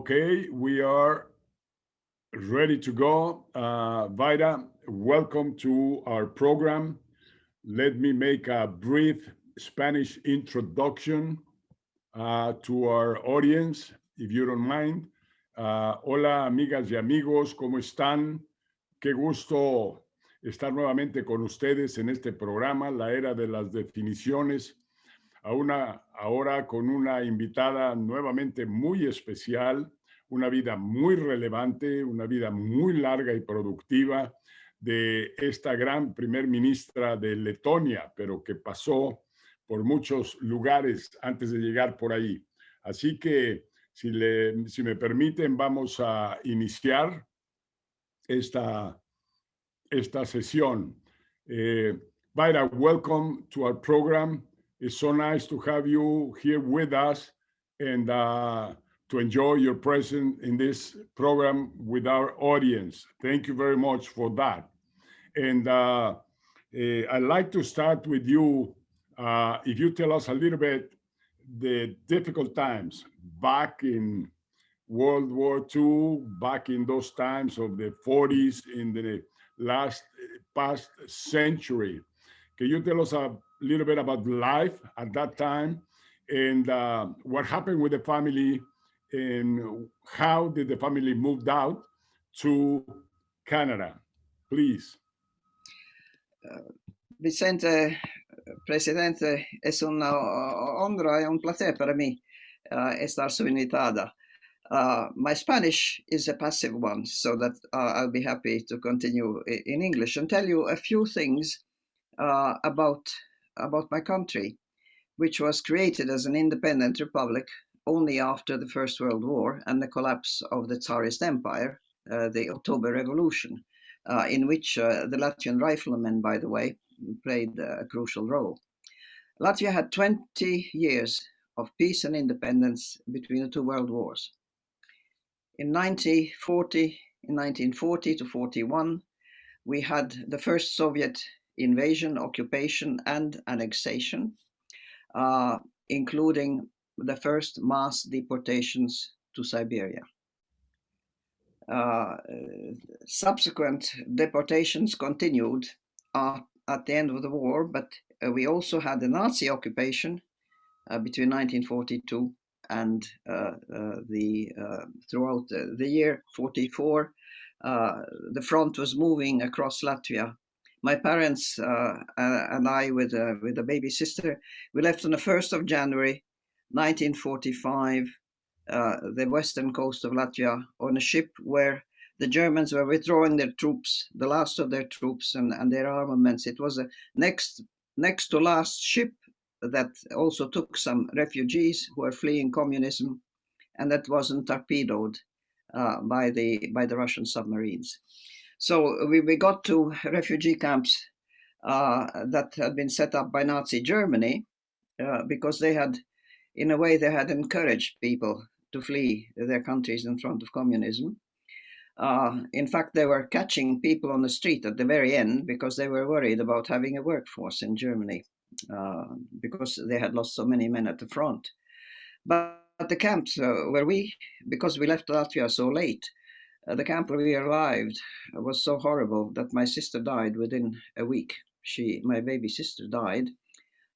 Okay, we are ready to go. Vaira, welcome to our program. Let me make a brief Spanish introduction to our audience, if you don't mind. Hola, amigas y amigos, ¿cómo están? Qué gusto estar nuevamente con ustedes en este programa, la era de las definiciones. Ahora con una invitada nuevamente muy especial, una vida muy relevante, una vida muy larga y productiva de esta gran primer ministra de Letonia, pero que pasó por muchos lugares antes de llegar por ahí. Así que, si me permiten, vamos a iniciar esta sesión. Vaira, welcome to our program. It's so nice to have you here with us and to enjoy your presence in this program with our audience. Thank you very much for that. And I'd like to start with you. If you tell us a little bit the difficult times back in World War II, back in those times of the 40s, in the past century. Can you tell us a little bit about life at that time and what happened with the family and how did the family moved out to Canada? Please. Vicente, Presidente, es una honra y un placer para mí estar su invitada. My Spanish is a passive one, so that I'll be happy to continue in English and tell you a few things about my country, which was created as an independent republic only after the First World War and the collapse of the Tsarist Empire, the October Revolution, in which the Latvian riflemen, by the way, played a crucial role. Latvia had 20 years of peace and independence between the two world wars. In 1940 to 41, we had the first Soviet invasion, occupation, and annexation, including the first mass deportations to Siberia. Subsequent deportations continued at the end of the war, but we also had the Nazi occupation between 1942 and throughout the year 44. The front was moving across Latvia. My parents and I, with a baby sister, we left on the 1st of January 1945, the western coast of Latvia, on a ship where the Germans were withdrawing their troops, the last of their troops and their armaments. It was a next to last ship that also took some refugees who were fleeing communism, and that wasn't torpedoed by the Russian submarines. So we got to refugee camps that had been set up by Nazi Germany because they had encouraged people to flee their countries in front of communism. In fact, they were catching people on the street at the very end because they were worried about having a workforce in Germany because they had lost so many men at the front. But the camps because we left Latvia so late, the camp where we arrived was so horrible that my sister died within a week. My baby sister died.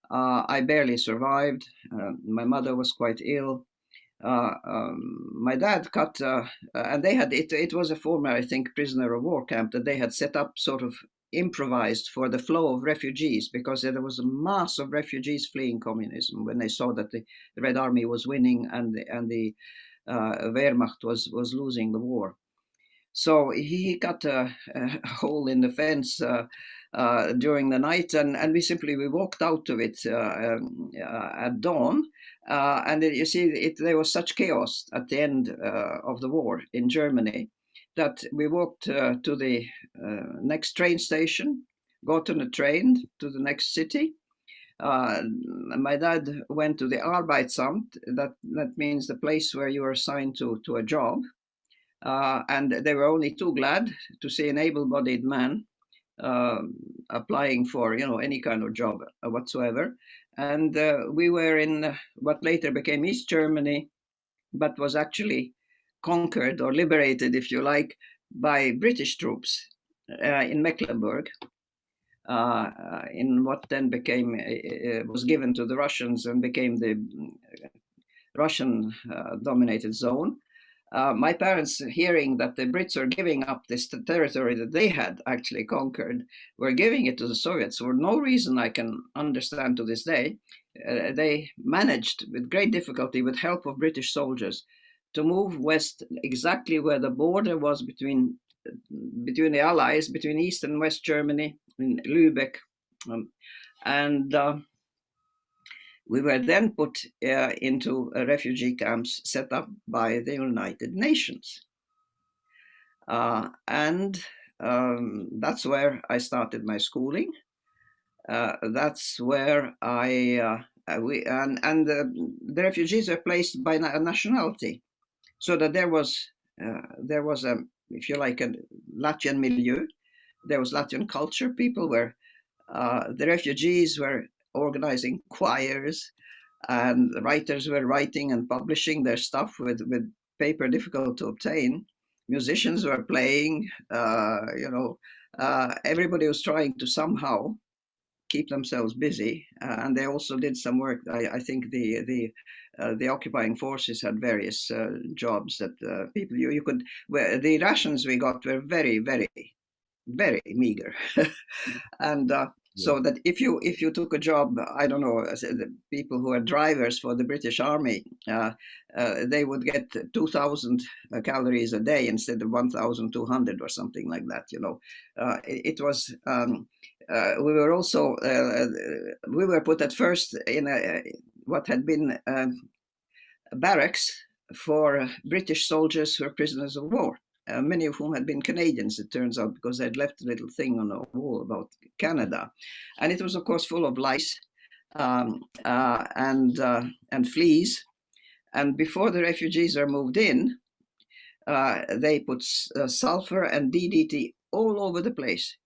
I barely survived. My mother was quite ill. my dad cut, and they had it was a former, I think, prisoner of war camp that they had set up, sort of improvised for the flow of refugees, because there was a mass of refugees fleeing communism when they saw that the Red Army was winning and the Wehrmacht was losing the war. So he cut a hole in the fence during the night, and we walked out of it at dawn. And you see, there was such chaos at the end of the war in Germany that we walked to the next train station, got on a train to the next city. My dad went to the Arbeitsamt, that means the place where you are assigned to a job. And they were only too glad to see an able-bodied man applying for, any kind of job whatsoever. And we were in what later became East Germany, but was actually conquered or liberated, if you like, by British troops in Mecklenburg, in what then became was given to the Russians and became the Russian-dominated zone. My parents, hearing that the Brits are giving up this territory that they had actually conquered, were giving it to the Soviets for no reason I can understand to this day. They managed with great difficulty, with help of British soldiers, to move west exactly where the border was between the Allies, between East and West Germany, in Lübeck. And we were then put into refugee camps set up by the United Nations. And that's where I started my schooling. That's where the refugees were placed by nationality, so that there was a, if you like, a Latvian milieu. There was Latvian culture. People were, the refugees were organizing choirs, and the writers were writing and publishing their stuff with paper difficult to obtain. Musicians were playing, everybody was trying to somehow keep themselves busy, and they also did some work. I think the occupying forces had various jobs that people you could. Where the rations we got were very, very, very meager, and so that if you took a job, I don't know, the people who are drivers for the British Army, they would get 2,000 calories a day instead of 1,200 or something like that. It was. We were also we were put at first in what had been barracks for British soldiers who were prisoners of war. Many of whom had been Canadians, it turns out, because they'd left a little thing on the wall about Canada. And it was, of course, full of lice and fleas. And before the refugees are moved in, they put sulfur and DDT all over the place.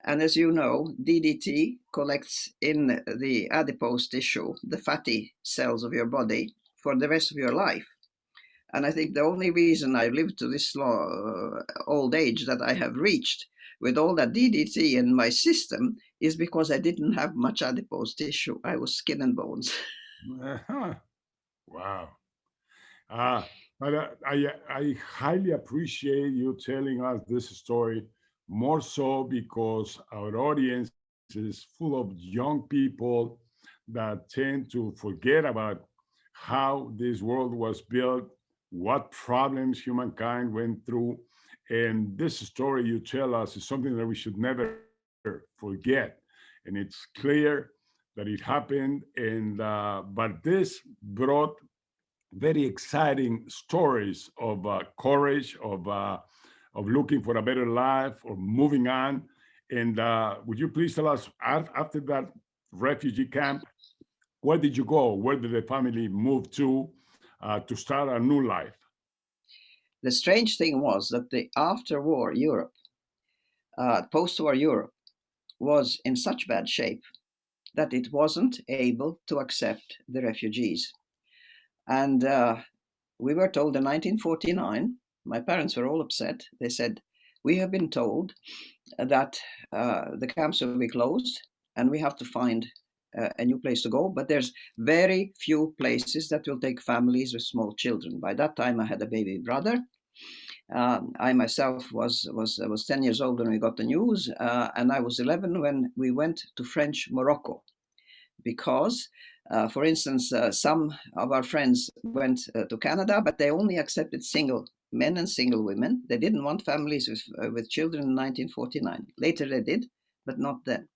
And as you know, DDT collects in the adipose tissue, the fatty cells of your body, for the rest of your life. And I think the only reason I lived to this old age that I have reached with all that DDT in my system is because I didn't have much adipose tissue. I was skin and bones. Wow. But I highly appreciate you telling us this story, more so because our audience is full of young people that tend to forget about how this world was built, what problems humankind went through. And this story you tell us is something that we should never forget. And it's clear that it happened. And but this brought very exciting stories of courage, of looking for a better life, or moving on. And would you please tell us, after that refugee camp, where did you go? Where did the family move to start a new life? The strange thing was that the after-war Europe, post-war Europe, was in such bad shape that it wasn't able to accept the refugees. And we were told in 1949, my parents were all upset. They said, we have been told that the camps will be closed and we have to find a new place to go, but there's very few places that will take families with small children. By that time, I had a baby brother. I myself was 10 years old when we got the news, and I was 11 when we went to French Morocco, because, for instance, some of our friends went to Canada, but they only accepted single men and single women. They didn't want families with children in 1949. Later they did, but not then.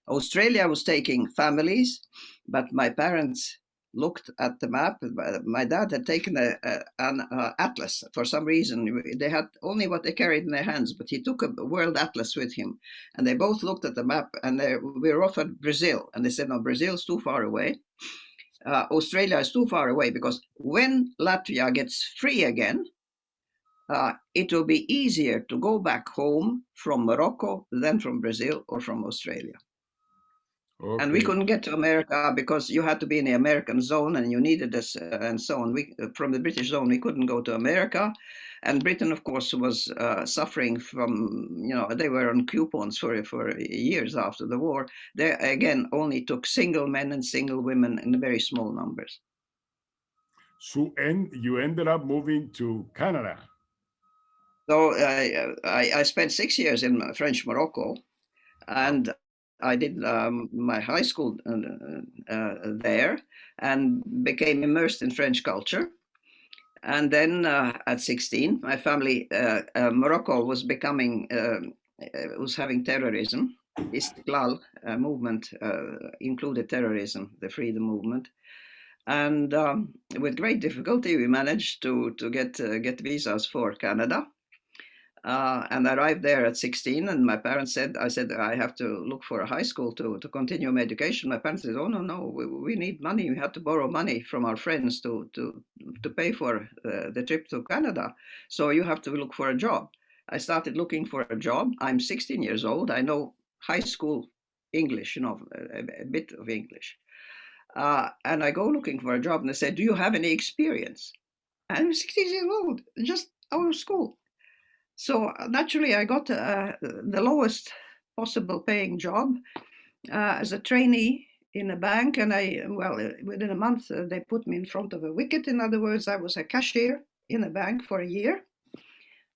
Australia was taking families, but my parents looked at the map. My dad had taken an atlas for some reason. They had only what they carried in their hands, but he took a world atlas with him. And they both looked at the map, and we were offered Brazil. And they said, no, Brazil's too far away. Australia is too far away, because when Latvia gets free again, it will be easier to go back home from Morocco than from Brazil or from Australia. Okay. And we couldn't get to America because you had to be in the American zone and you needed this and so on. From the British zone, we couldn't go to America. And Britain, of course, was suffering from, they were on coupons for years after the war. They, again, only took single men and single women in very small numbers. So, and you ended up moving to Canada. So I spent 6 years in French Morocco, and I did my high school there and became immersed in French culture. And then at 16, my family, Morocco was was having terrorism. Istiklal movement included terrorism, the freedom movement. And with great difficulty, we managed to get visas for Canada. And I arrived there at 16, and my parents said, I have to look for a high school to continue my education. My parents said, oh, no, we need money. We have to borrow money from our friends to pay for the trip to Canada. So you have to look for a job. I started looking for a job. I'm 16 years old. I know high school English, a bit of English. And I go looking for a job, and they said, do you have any experience? I'm 16 years old, just out of school. So naturally, I got the lowest possible paying job as a trainee in a bank. And within a month, they put me in front of a wicket. In other words, I was a cashier in a bank for a year.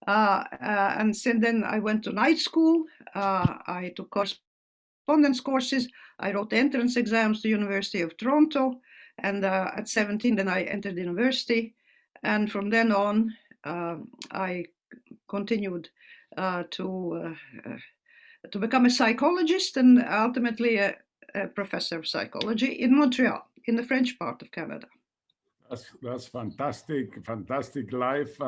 And then I went to night school. I took correspondence courses. I wrote entrance exams to University of Toronto. And at 17, then I entered university. And from then on, I continued to become a psychologist and ultimately a professor of psychology in Montreal, in the French part of Canada. That's fantastic life.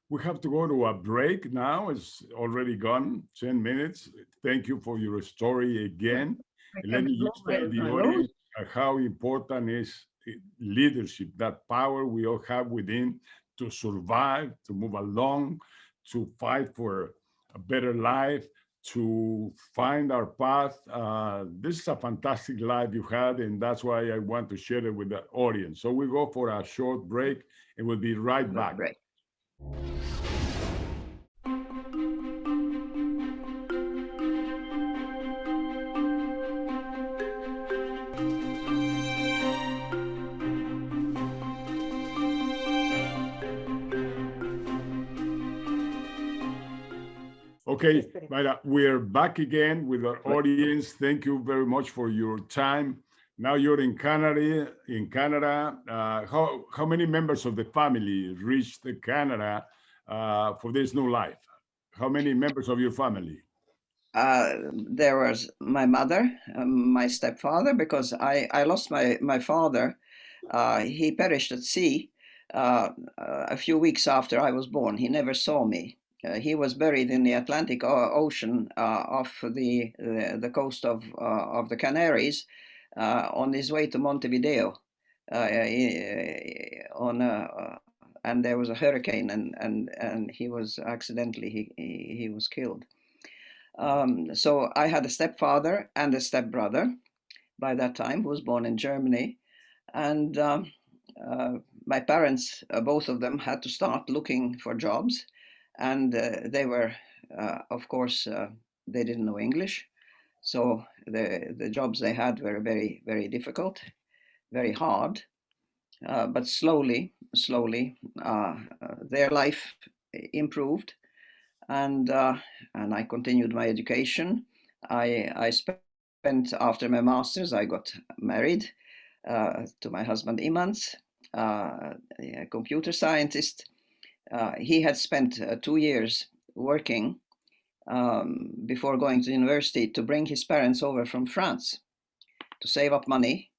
We have to go to a break now. It's already gone, 10 minutes. Thank you for your story again. Let me just tell the audience how important is leadership, that power we all have within to survive, to move along, to fight for a better life, to find our path. This is a fantastic life you had, and that's why I want to share it with the audience. So we go for a short break, and we'll be right back. Great. Okay, Vaira, we're back again with our audience. Thank you very much for your time. Now you're in Canada. How many members of the family reached Canada for this new life? How many members of your family? There was my mother, my stepfather, because I lost my father. He perished at sea a few weeks after I was born. He never saw me. He was buried in the Atlantic Ocean off the coast of the Canaries on his way to Montevideo. And there was a hurricane, and he was accidentally he was killed. So I had a stepfather and a stepbrother by that time, who was born in Germany, and my parents, both of them, had to start looking for jobs. And they were, of course, they didn't know English. So the jobs they had were very, very difficult, very hard. But slowly, their life improved, and I continued my education. I spent, after my master's, I got married to my husband Imants, a computer scientist. He had spent 2 years working before going to university to bring his parents over from France to save up money,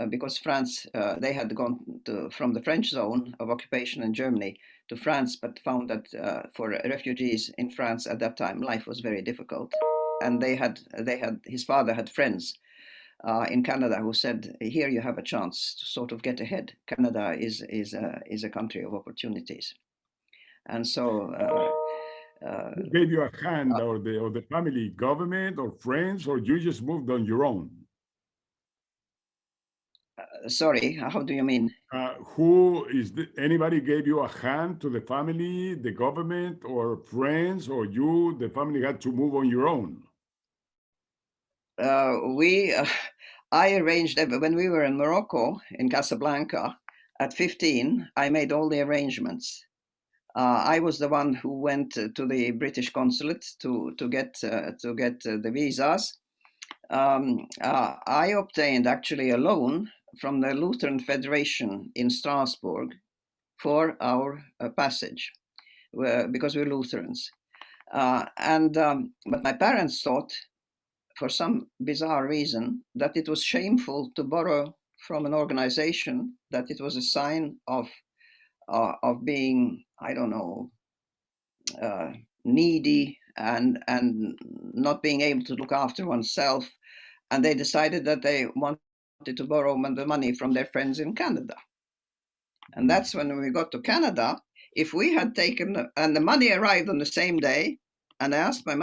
because France, they had gone from the French zone of occupation in Germany to France, but found that for refugees in France at that time, life was very difficult. And his father had friends in Canada who said, here you have a chance to sort of get ahead. Canada is a country of opportunities. And so Who gave you a hand, or the family, government or friends, or you just moved on your own? Sorry, how do you mean? Anybody gave you a hand to the family, the government, or friends, or the family had to move on your own? I arranged, when we were in Morocco, in Casablanca, at 15, I made all the arrangements. I was the one who went to the British consulate to get the visas. I obtained actually a loan from the Lutheran Federation in Strasbourg for our passage, because we're Lutherans. But my parents thought, for some bizarre reason, that it was shameful to borrow from an organization, that it was a sign of being, I don't know, needy and not being able to look after oneself. And they decided that they wanted to borrow the money from their friends in Canada. And that's when we got to Canada. If we had taken, and the money arrived on the same day, and I asked my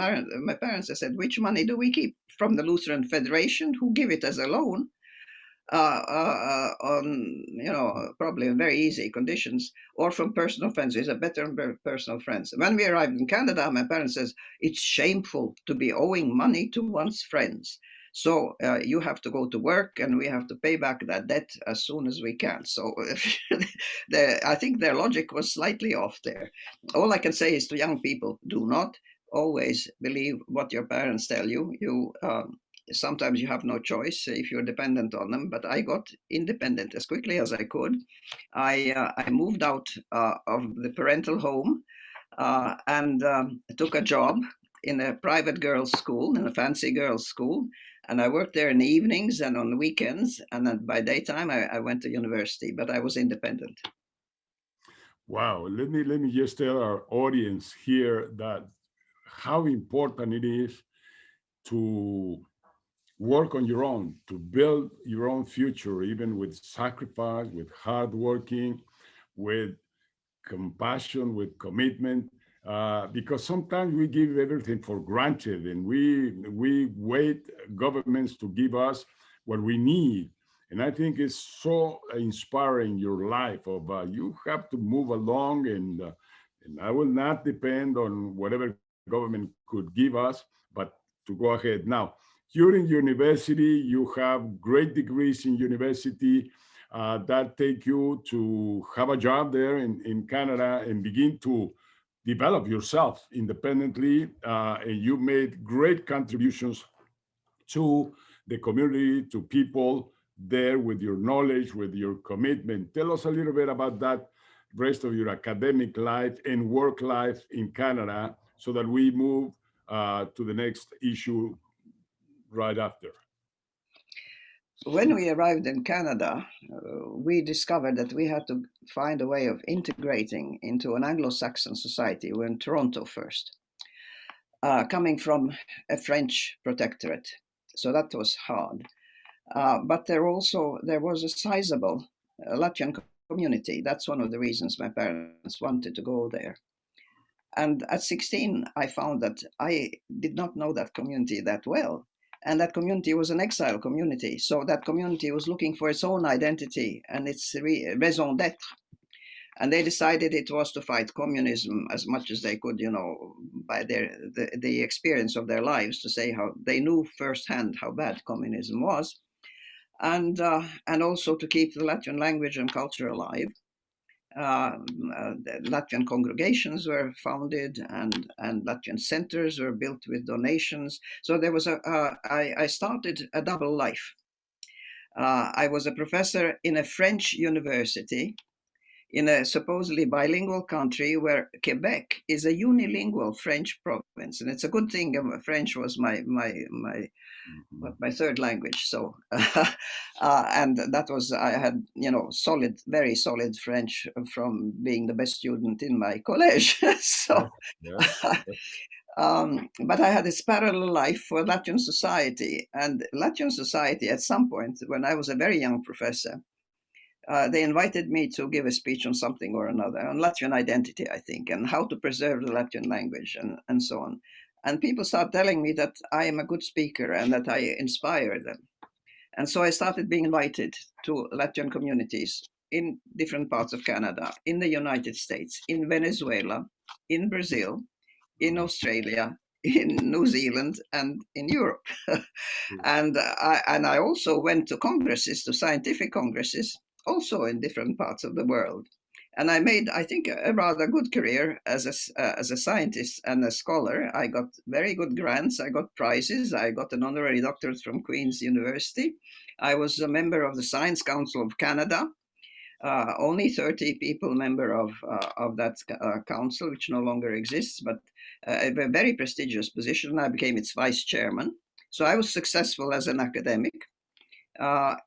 parents, I said, which money do we keep? From the Lutheran Federation, who give it as a loan on, probably very easy conditions, or from personal friends? Is a better personal friends. When we arrived in Canada, my parents says, it's shameful to be owing money to one's friends. So you have to go to work, and we have to pay back that debt as soon as we can. So I think their logic was slightly off there. All I can say is to young people, do not always believe what your parents tell you. Sometimes you have no choice if you're dependent on them, but I got independent as quickly as I could. I moved out of the parental home and took a job in a private girls' school, in a fancy girls' school. And I worked there in the evenings and on the weekends. And then by daytime, I went to university, but I was independent. Wow. Let me just tell our audience here that how important it is to work on your own, to build your own future, even with sacrifice, with hard working, with compassion, with commitment. Because sometimes we give everything for granted, and we wait governments to give us what we need. And I think it's so inspiring, your life of you have to move along, and I will not depend on whatever government could give us, but to go ahead. Now, you're in university, you have great degrees in university that take you to have a job there in Canada and begin to develop yourself independently. And you made great contributions to the community, to people there, with your knowledge, with your commitment. Tell us a little bit about that rest of your academic life and work life in Canada, so that we move to the next issue right after. When we arrived in Canada, we discovered that we had to find a way of integrating into an Anglo-Saxon society. We were in Toronto first, coming from a French protectorate. So that was hard. But there was a sizable Latvian community. That's one of the reasons my parents wanted to go there. And at 16, I found that I did not know that community that well. And that community was an exile community. So that community was looking for its own identity and its raison d'etre. And they decided it was to fight communism as much as they could, by the experience of their lives, to say how they knew firsthand how bad communism was, and also to keep the Latvian language and culture alive. The Latvian congregations were founded, and Latvian centers were built with donations. So there was I started a double life. I was a professor in a French university in a supposedly bilingual country where Quebec is a unilingual French province, and it's a good thing. French was my third language, so and that was, I had solid, very solid French from being the best student in my college. So but I had this parallel life for Latvian society, and Latvian society at some point when I was a very young professor, they invited me to give a speech on something or another, on Latvian identity, I think, and how to preserve the Latvian language and so on. And people start telling me that I am a good speaker and that I inspire them. And so I started being invited to Latvian communities in different parts of Canada, in the United States, in Venezuela, in Brazil, in Australia, in New Zealand, and in Europe. And I also went to congresses, to scientific congresses, also in different parts of the world. And I made, I think, a rather good career as a scientist and a scholar. I got very good grants. I got prizes. I got an honorary doctorate from Queen's University. I was a member of the Science Council of Canada. Only 30 people member of that council, which no longer exists, but a very prestigious position. I became its vice chairman. So I was successful as an academic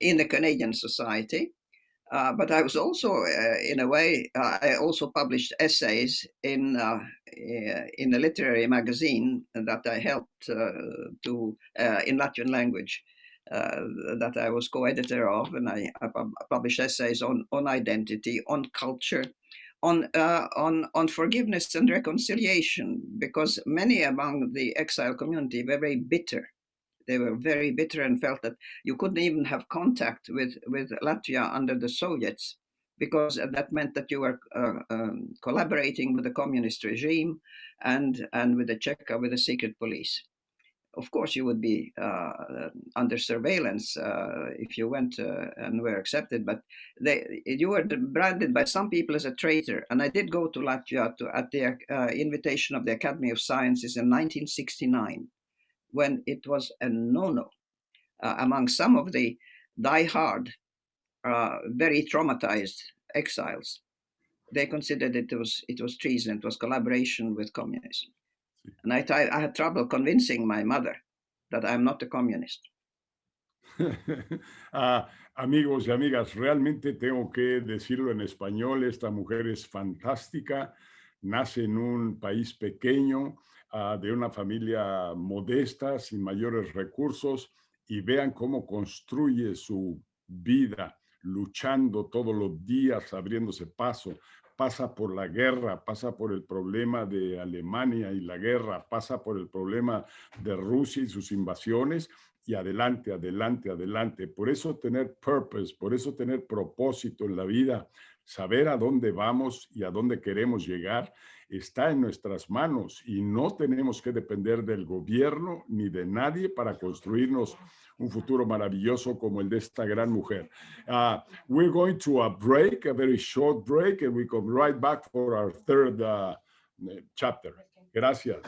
in the Canadian Society. But I was also, in a way, I also published essays in a literary magazine that I helped in Latvian language, that I was co-editor of, and I published essays on identity, on culture, on forgiveness and reconciliation, because many among the exile community were very bitter. They were very bitter and felt that you couldn't even have contact with Latvia under the Soviets, because that meant that you were collaborating with the communist regime and with the Cheka, with the secret police. Of course, you would be under surveillance if you went and were accepted, but you were branded by some people as a traitor. And I did go to Latvia at the invitation of the Academy of Sciences in 1969. When it was a no-no among some of the die-hard, very traumatized exiles. They considered it was treason, it was collaboration with communism. And I had trouble convincing my mother that I'm not a communist. Amigos y amigas, realmente tengo que decirlo en español, esta mujer es fantástica, nace en un país pequeño, de una familia modesta, sin mayores recursos, y vean cómo construye su vida, luchando todos los días, abriéndose paso. Pasa por la guerra, pasa por el problema de Alemania y la guerra, pasa por el problema de Rusia y sus invasiones, y adelante, adelante, adelante. Por eso tener purpose, por eso tener propósito en la vida, saber a dónde vamos y a dónde queremos llegar, está en nuestras manos, y no tenemos que depender del gobierno ni de nadie para construirnos un futuro maravilloso como el de esta gran mujer. We're going to a break, a very short break, and we come right back for our third chapter. Gracias.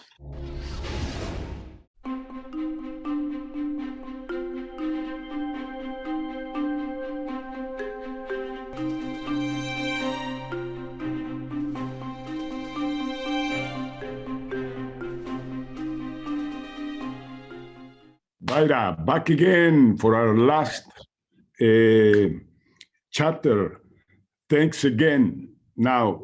Vaira, back again for our last chapter. Thanks again. Now,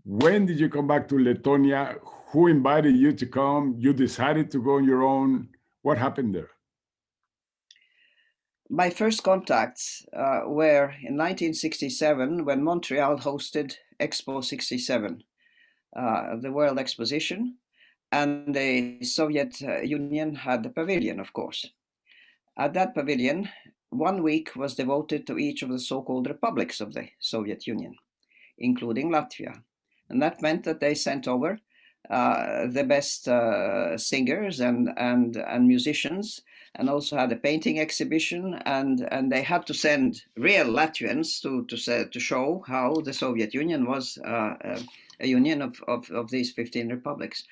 when did you come back to Lithuania? Who invited you to come? You decided to go on your own. What happened there? My first contacts were in 1967 when Montreal hosted Expo 67, the World Exposition. And the Soviet Union had the pavilion, of course. At that pavilion, 1 week was devoted to each of the so-called republics of the Soviet Union, including Latvia. And that meant that they sent over the best singers and musicians, and also had a painting exhibition, and they had to send real Latvians to show how the Soviet Union was a union of these 15 republics.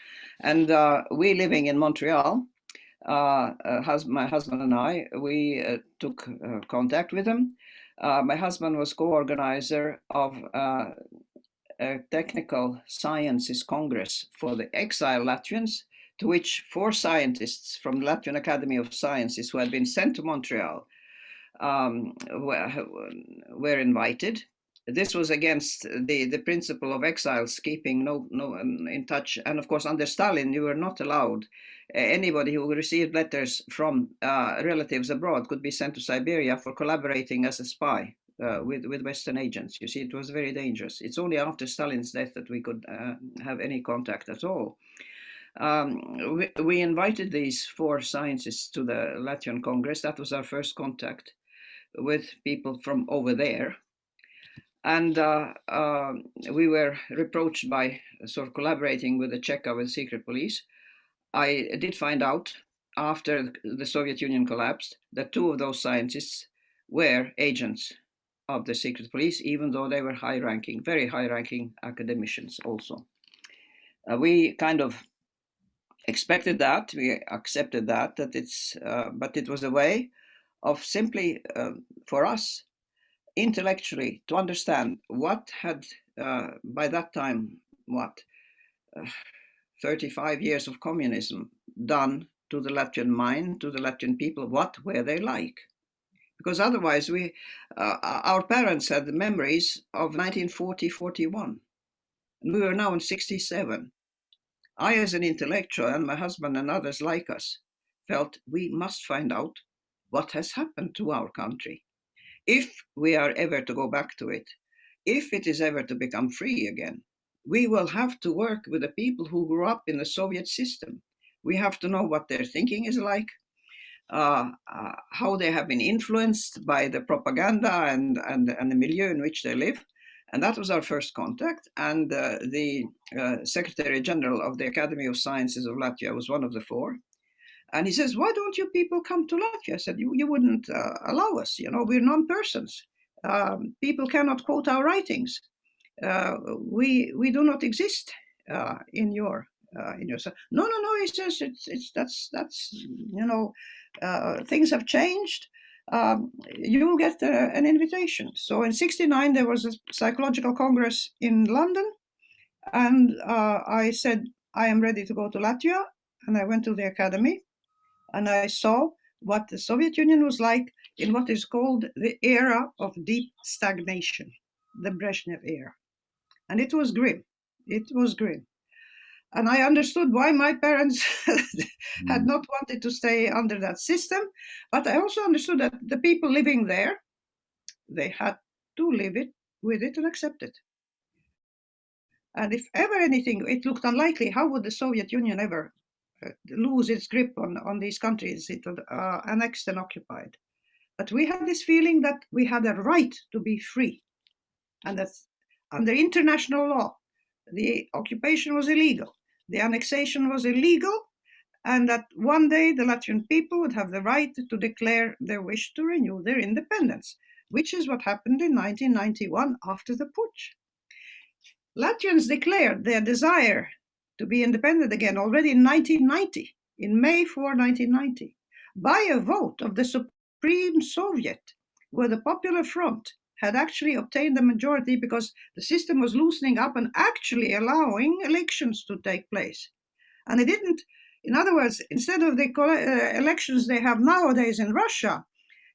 And we living in Montreal, my husband and I, we took contact with them. My husband was co-organizer of a technical sciences congress for the exiled Latvians, to which 4 scientists from the Latvian Academy of Sciences who had been sent to Montreal were invited. This was against the principle of exiles keeping no in touch. And of course, under Stalin, you were not allowed. Anybody who received letters from relatives abroad could be sent to Siberia for collaborating as a spy with Western agents. You see, it was very dangerous. It's only after Stalin's death that we could have any contact at all. We invited these 4 scientists to the Latvian Congress. That was our first contact with people from over there. And we were reproached by sort of collaborating with the Cheka, with secret police. I did find out after the Soviet Union collapsed that 2 of those scientists were agents of the secret police, even though they were high-ranking, very high-ranking academicians also. We kind of expected that, we accepted that it's, but it was a way of simply, for us, intellectually, to understand what had, by that time, 35 years of communism done to the Latvian mind, to the Latvian people. What were they like? Because otherwise, our parents had the memories of 1940-41, and we were now in 67. I, as an intellectual, and my husband and others like us, felt we must find out what has happened to our country. If we are ever to go back to it, if it is ever to become free again, we will have to work with the people who grew up in the Soviet system. We have to know what their thinking is like, how they have been influenced by the propaganda and the milieu in which they live. And that was our first contact. And the Secretary General of the Academy of Sciences of Latvia was one of the 4. And he says, why don't you people come to Latvia? I said, you wouldn't allow us. You know, we're non-persons. People cannot quote our writings. We do not exist in your. No. He says that's you know, things have changed. You'll get an invitation. So in '69 there was a psychological congress in London, and I said I am ready to go to Latvia, and I went to the academy, and I saw what the Soviet Union was like in what is called the era of deep stagnation, the Brezhnev era. And it was grim. It was grim. And I understood why my parents had not wanted to stay under that system. But I also understood that the people living there, they had to live with it and accept it. And if ever anything, it looked unlikely, how would the Soviet Union ever lose its grip on these countries it had annexed and occupied? But we had this feeling that we had a right to be free, and that under international law, the occupation was illegal, the annexation was illegal, and that one day the Latvian people would have the right to declare their wish to renew their independence, which is what happened in 1991 after the putsch. Latvians declared their desire to be independent again already in 1990, in May 4, 1990, by a vote of the Supreme Soviet, where the Popular Front had actually obtained a majority because the system was loosening up and actually allowing elections to take place. And it didn't, in other words, instead of the elections they have nowadays in Russia,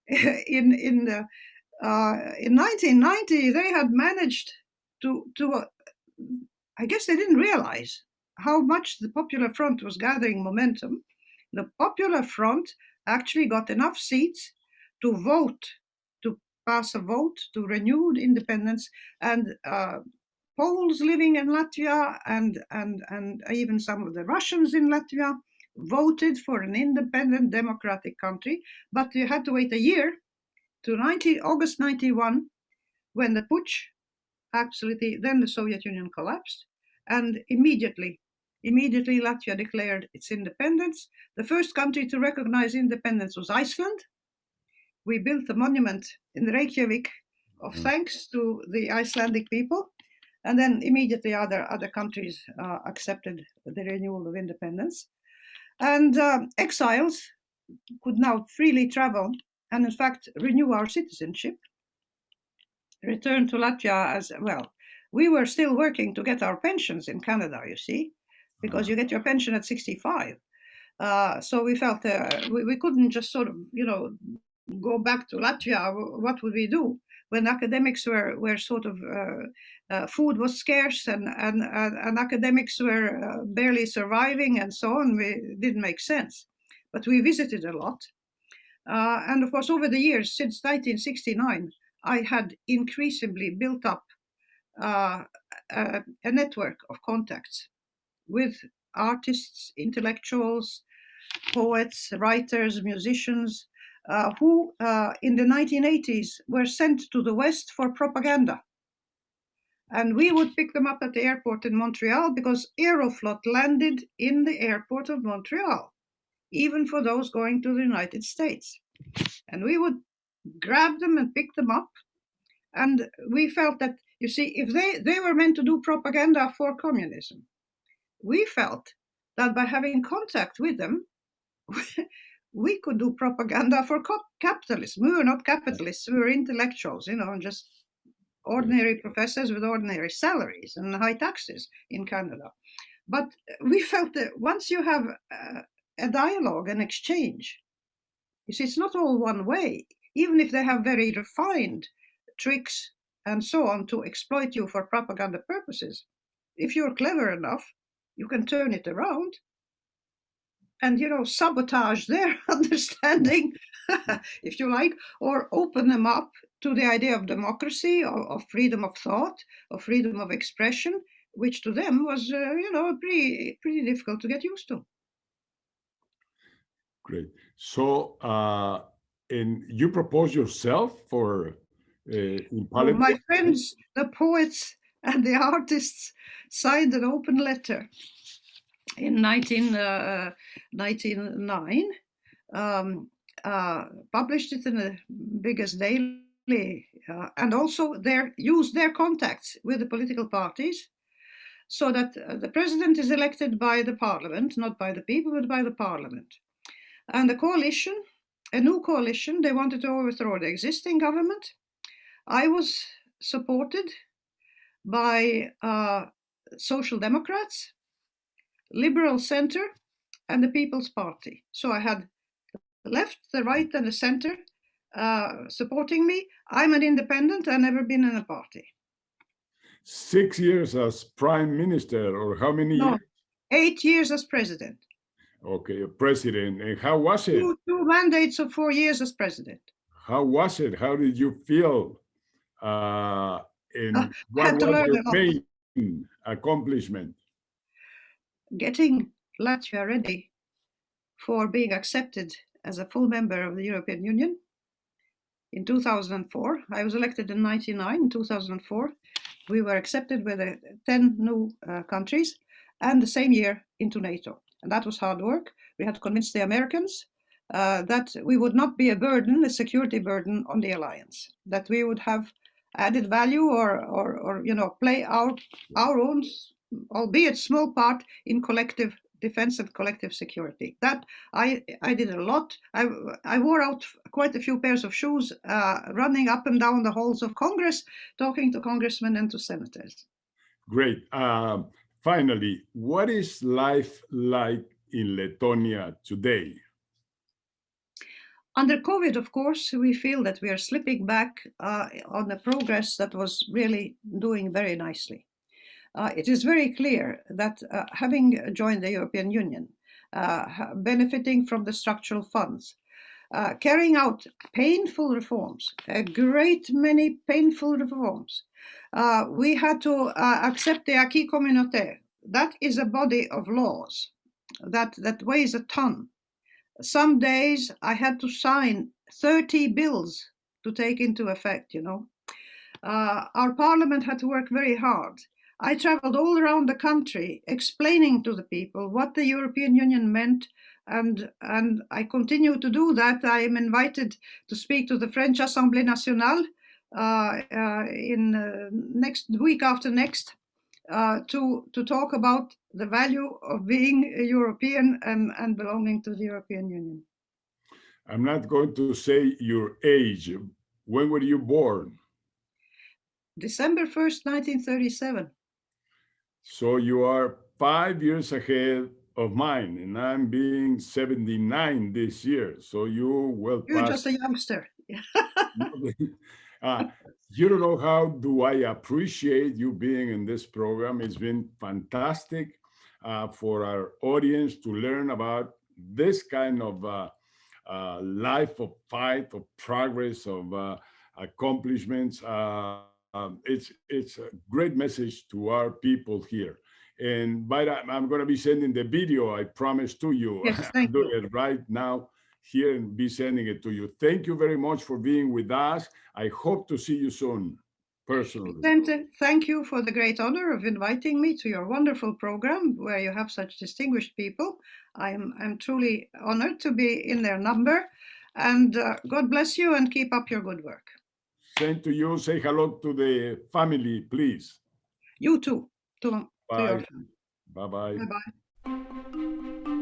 in 1990, they had managed to I guess they didn't realize how much the Popular Front was gathering momentum. The Popular Front actually got enough seats to vote, to pass a vote to renewed independence, and Poles living in Latvia and even some of the Russians in Latvia voted for an independent democratic country, but you had to wait a year to August 91, when the putsch, absolutely, then the Soviet Union collapsed, and immediately Latvia declared its independence. The first country to recognize independence was Iceland. We built a monument in Reykjavik of thanks to the Icelandic people, and then immediately other countries accepted the renewal of independence. And exiles could now freely travel and, in fact, renew our citizenship, return to Latvia as well. We were still working to get our pensions in Canada, you see, because you get your pension at 65. So we felt we couldn't just sort of, go back to Latvia. What would we do when academics were sort of, food was scarce and academics were barely surviving and so on? It didn't make sense. But we visited a lot. And of course, over the years, since 1969, I had increasingly built up a network of contacts with artists, intellectuals, poets, writers, musicians, who in the 1980s were sent to the West for propaganda. And we would pick them up at the airport in Montreal because Aeroflot landed in the airport of Montreal, even for those going to the United States. And we would grab them and pick them up. And we felt that, you see, if they were meant to do propaganda for communism, we felt that by having contact with them, we could do propaganda for capitalism. We were not capitalists, we were intellectuals, just ordinary professors with ordinary salaries and high taxes in Canada. But we felt that once you have a dialogue, an exchange, you see, it's not all one way. Even if they have very refined tricks and so on to exploit you for propaganda purposes, if you're clever enough, you can turn it around and, sabotage their understanding, if you like, or open them up to the idea of democracy, of freedom of thought, of freedom of expression, which to them was, pretty difficult to get used to. Great. So, and you propose yourself for in politics? My friends, the poets and the artists signed an open letter in 1999, published it in the biggest daily, and also used their contacts with the political parties, so that the president is elected by the parliament, not by the people, but by the parliament. And a new coalition, they wanted to overthrow the existing government. I was supported by Social Democrats, Liberal Centre, and the People's Party. So I had the left, the right, and the centre supporting me. I'm an independent. I've never been in a party. 6 years as prime minister, or how many years? 8 years as president. Okay, president. And how was it? Two mandates of 4 years as president. How was it? How did you feel? And what was your main accomplishment? Getting Latvia ready for being accepted as a full member of the European Union. In 2004, I was elected in 1999. In 2004, we were accepted with 10 new countries, and the same year into NATO. And that was hard work. We had to convince the Americans that we would not be a security burden on the alliance, that we would have added value or play our own, albeit small part, in collective defense and collective security. That I did a lot. I wore out quite a few pairs of shoes running up and down the halls of Congress, talking to congressmen and to senators. Great. Finally, what is life like in Lithuania today? Under COVID, of course, we feel that we are slipping back on the progress that was really doing very nicely. It is very clear that having joined the European Union, benefiting from the structural funds, carrying out painful reforms, a great many painful reforms, we had to accept the acquis communautaire. That is a body of laws that weighs a ton. Some days I had to sign 30 bills to take into effect, you know. Our parliament had to work very hard. I traveled all around the country explaining to the people what the European Union meant, and I continue to do that. I am invited to speak to the French Assemblée Nationale in next week after next to talk about the value of being a European and belonging to the European Union. I'm not going to say your age. When were you born? December 1st, 1937. So you are 5 years ahead of mine, and I'm being 79 this year. So you well You're past. just a youngster. You don't know how do I appreciate you being in this program. It's been fantastic for our audience to learn about this kind of life of fight, of progress, of accomplishments. It's a great message to our people here. And I'm going to be sending the video I promised to you. Yes, I'm doing it right now here and be sending it to you. Thank you very much for being with us. I hope to see you soon, personally. Vicente, thank you for the great honor of inviting me to your wonderful program where you have such distinguished people. I'm truly honored to be in their number, and God bless you and keep up your good work. Same to you. Say hello to the family, please. You too. To your Bye. family. Bye-bye. Bye-bye.